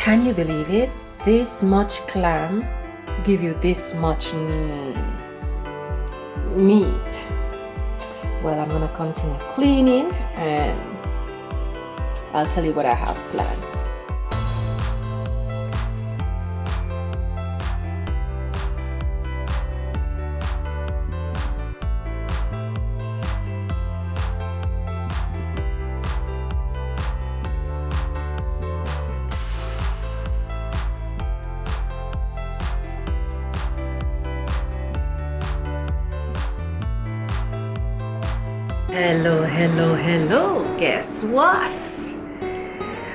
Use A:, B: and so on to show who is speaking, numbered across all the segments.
A: Can you believe it? This much clam give you this much meat. Well, I'm gonna continue cleaning and I'll tell you what I have planned. Hello. Guess what?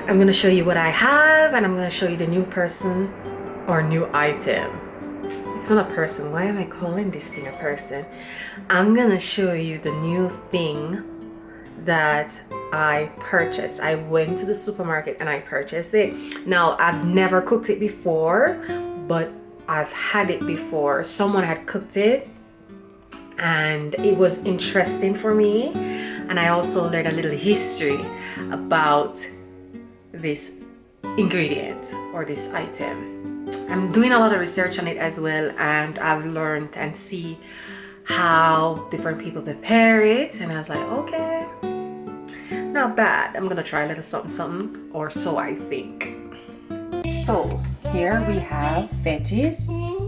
A: I'm gonna show you what I have and I'm gonna show you the new person or new item. It's not a person. Why am I calling this thing a person? I'm gonna show you the new thing that I purchased. I went to the supermarket and I purchased it. Now, I've never cooked it before, but I've had it before. Someone had cooked it and it was interesting for me, and I also learned a little history about this ingredient or this item. I'm doing a lot of research on it as well, and I've learned and see how different people prepare it, and I was like, okay, not bad. I'm gonna try a little something or so I think. So here we have veggies,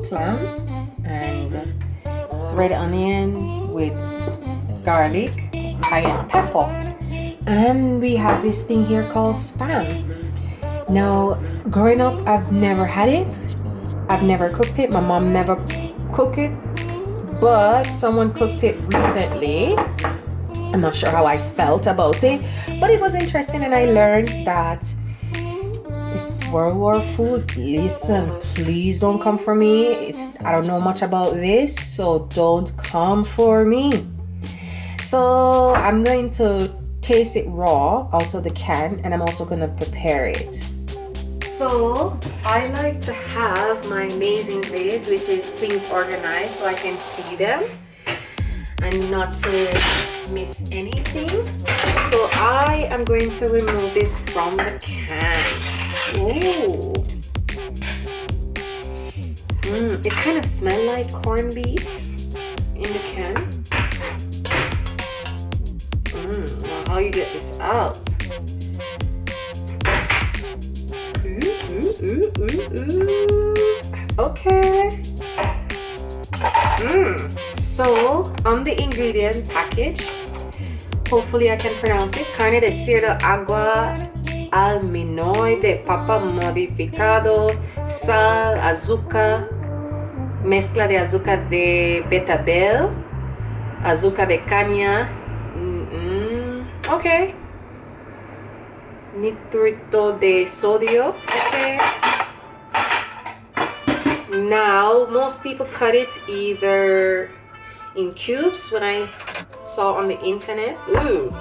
A: clam, and red onion with garlic, cayenne pepper, and we have this thing here called spam. Now, growing up, I've never had it. I've never cooked it. My mom never cooked it, but someone cooked it recently. I'm not sure how I felt about it, but it was interesting, and I learned that it's World War food. Listen, please don't come for me. I don't know much about this, so don't come for me. So I'm going to taste it raw out of the can, and I'm also going to prepare it. So I like to have my amazing place, which is things organized so I can see them and not to miss anything. So I am going to remove this from the can. Ooh. It kind of smells like corned beef in the can. Now how you get this out? Okay. So on the ingredient package, hopefully I can pronounce it: carne de cerdo, agua, alminoy de papa modificado, sal, azúcar, mezcla de azúcar de betabel, azúcar de caña. Okay. Nitrito de sodio. Okay. Now, most people cut it either in cubes when I saw on the internet. Ooh,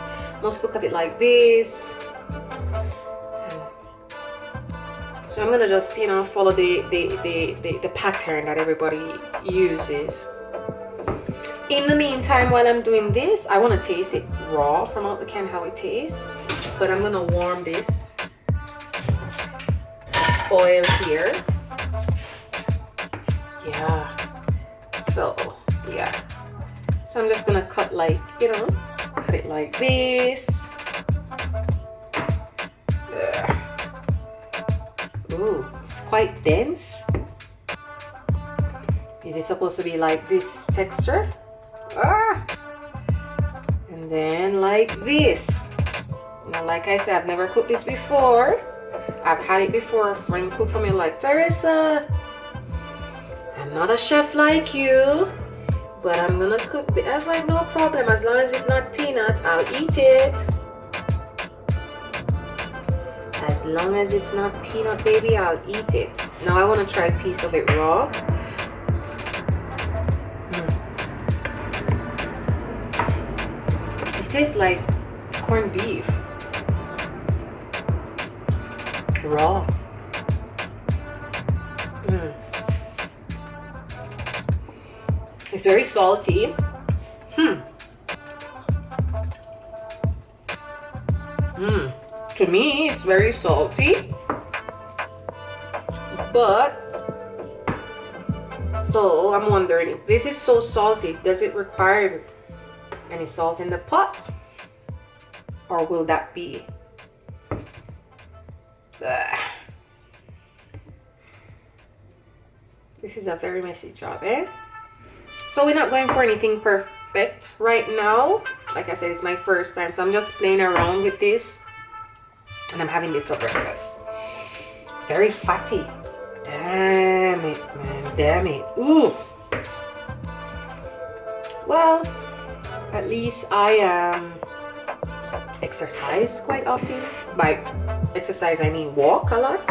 A: most people cut it like this. So I'm gonna just, follow the pattern that everybody uses. In the meantime, while I'm doing this, I want to taste it raw from out the can, how it tastes. But I'm gonna warm this oil here. Yeah. So yeah. So I'm just gonna cut cut it like this. Ooh, it's quite dense. Is it supposed to be like this texture? And then like this. Now, like I said, I've never cooked this before. I've had it before. A friend cooked for me, like, Teresa, I'm not a chef like you, but I'm gonna cook it. I was like, no problem, as long as it's not peanut, I'll eat it. As long as it's not peanut, baby, I'll eat it. Now I want to try a piece of it raw. It tastes like corned beef. Raw. It's very salty. To me, it's very salty. But so I'm wondering, if this is so salty, does it require any salt in the pot, or will that be this is a very messy job, eh? So we're not going for anything perfect right now. Like I said, it's my first time, so I'm just playing around with this, and I'm having this for breakfast. Very fatty. Damn it, man, damn it. Ooh. Well, at least I exercise quite often. By exercise I mean walk a lot.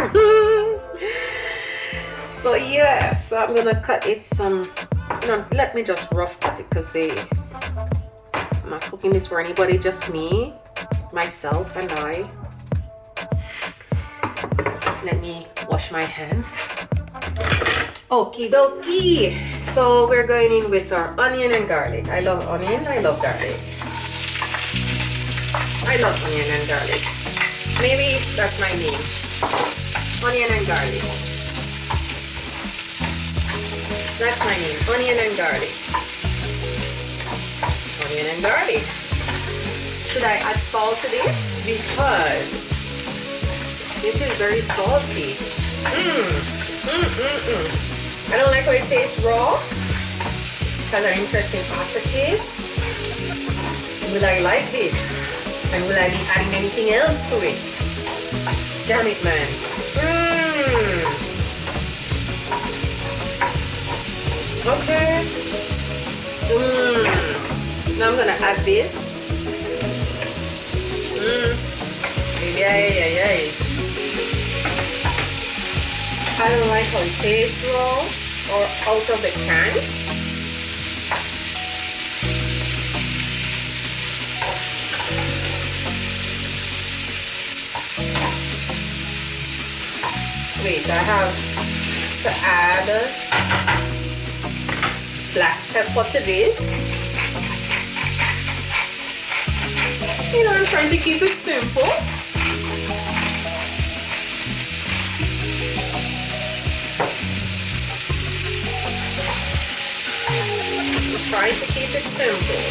A: So yes, I'm gonna cut it some, let me just rough cut it, because I'm not cooking this for anybody, just me, myself, and I. Let me wash my hands. Okie dokie. So we're going in with our onion and garlic. I love onion, I love garlic. I love onion and garlic. Maybe that's my name. Onion and garlic. That's my name. Onion and garlic. Onion and garlic. Should I add salt to this? Because this is very salty. I don't like how it tastes raw, because I'm interested in aftertaste. Will I like this? And will I be adding anything else to it? Damn it, man. Okay. Now I'm gonna add this. Yay. I don't like how it tastes raw or out of the can. Wait, I have to add black pepper to this. You know, I'm trying to keep it simple. Trying to keep it simple.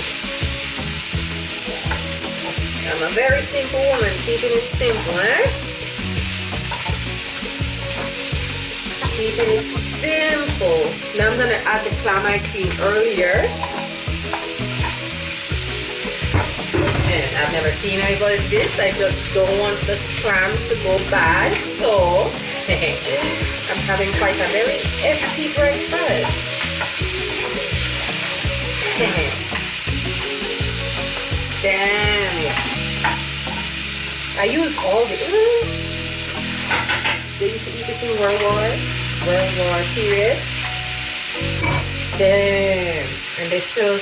A: I'm a very simple woman, keeping it simple, eh? Keeping it simple. Now I'm gonna add the clam I cleaned earlier. And I've never seen anybody do this. I just don't want the clams to go bad, so I'm having quite a very hefty breakfast. Damn it. I use all the they used to eat this in World War period. Damn. And they still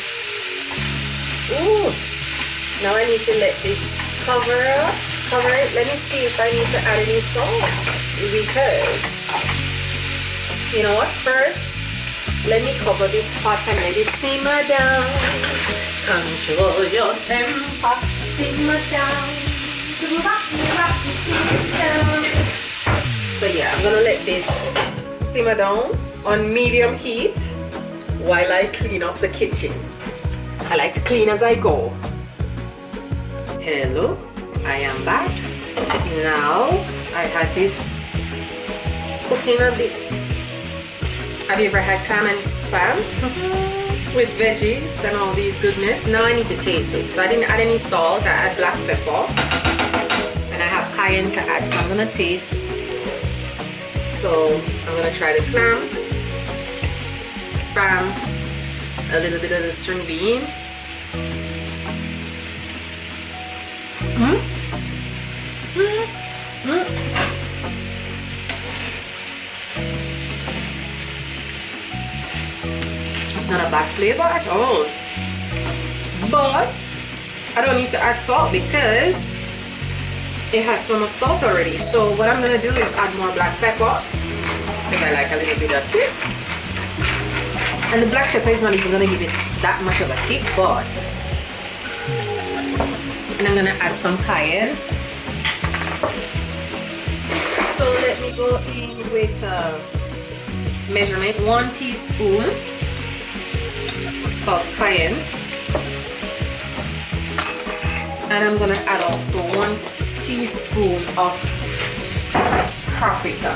A: now I need to let this cover it. Let me see if I need to add any salt, because you know what, first let me cover this pot and let it simmer down. Control your temper, simmer down. So yeah, I'm gonna let this simmer down on medium heat while I clean up the kitchen. I like to clean as I go. Hello, I am back. Now I had this cooking a bit. Have you ever had clam and spam with veggies and all these goodness? Now I need to taste it. So I didn't add any salt, I add black pepper. And I have cayenne to add, so I'm gonna taste. So I'm gonna try the clam, spam, a little bit of the string bean. It's not a bad flavor at all, but I don't need to add salt because it has so much salt already. So what I'm gonna do is add more black pepper because I like a little bit of kick, and the black pepper is not even gonna give it that much of a kick, but and I'm gonna add some cayenne. So let me go in with measurement 1 teaspoon of cayenne, and I'm gonna add also 1 teaspoon of paprika.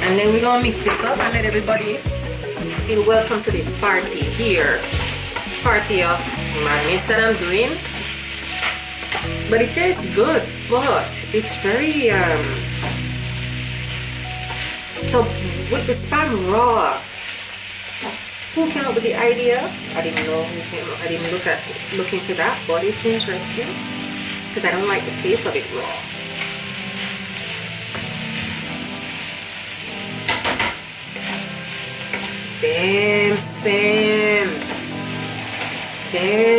A: And then we're gonna mix this up and let everybody feel welcome to this party here. Party of madness that I'm doing. But it tastes good, but it's very so with the spam raw, who came up with the idea? I didn't know who came up. I didn't look into that, but it's interesting because I don't like the taste of it raw. Damn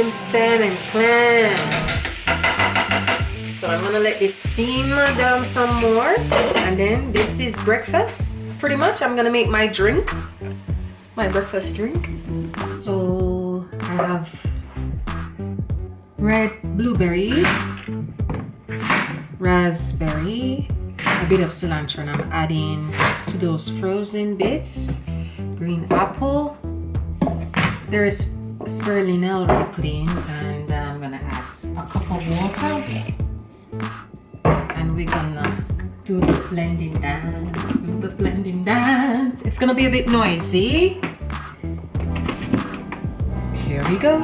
A: spam and clam. So I'm gonna let this simmer down some more, and then this is breakfast pretty much. I'm gonna make my drink, my breakfast drink. So I have red blueberry, raspberry, a bit of cilantro, and I'm adding to those frozen bits green apple. There's spirulina already put in, and I'm gonna add a cup of water, and we're gonna do the blending dance. It's gonna be a bit noisy. Here we go.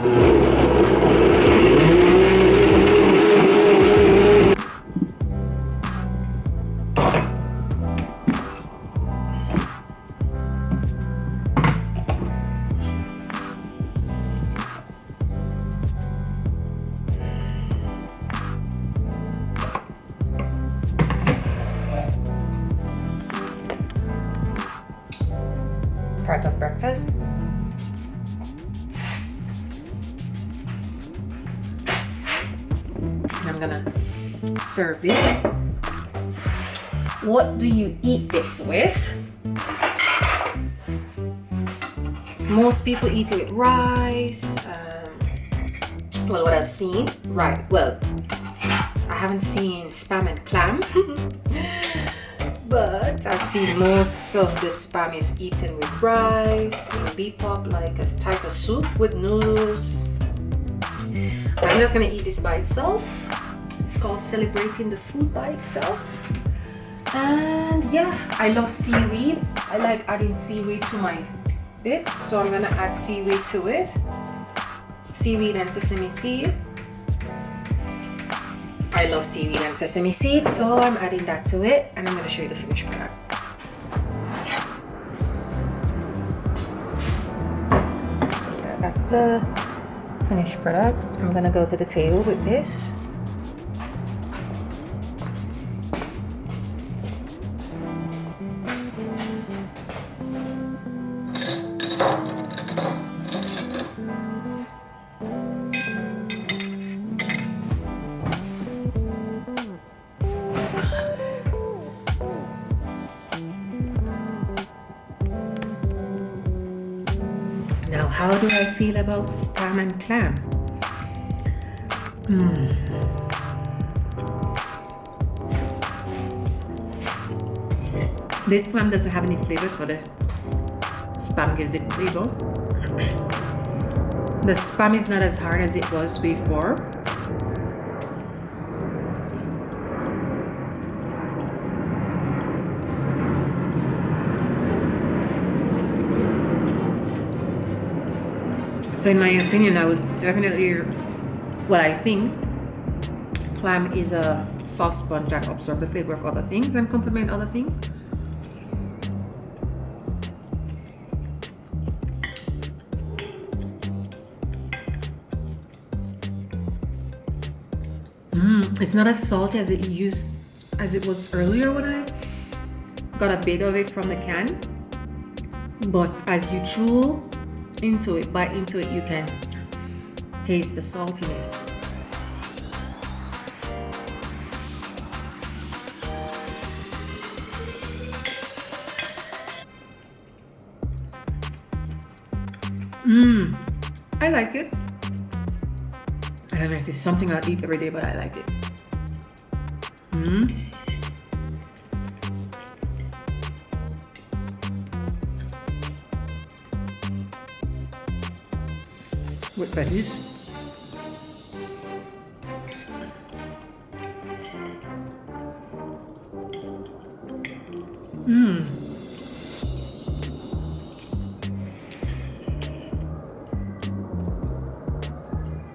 A: Part of breakfast. And I'm gonna serve this. What do you eat this with? Most people eat it with rice. Well, what I've seen, right? Well, I haven't seen spam and clam. But I've seen most of the spam is eaten with rice, in bebop, like a type of soup with noodles. I'm just gonna eat this by itself. It's called celebrating the food by itself. And yeah, I love seaweed. I like adding seaweed to my bit, so I'm gonna add seaweed to it. Seaweed and sesame seed. I love seaweed and sesame seeds, so I'm adding that to it, and I'm going to show you the finished product. So yeah, that's the finished product. I'm going to go to the table with this. Now, how do I feel about spam and clam? This clam doesn't have any flavor, so the spam gives it flavor. The spam is not as hard as it was before. So in my opinion, I would definitely, well, I think clam is a soft sponge that absorbs the flavor of other things and complement other things. It's not as salty as it was earlier when I got a bit of it from the can. But as you chew into it, bite into it, you can taste the saltiness. I like it.
B: I don't know if it's something I'll eat every day, but I like it. Mm. With veggies. Mmm.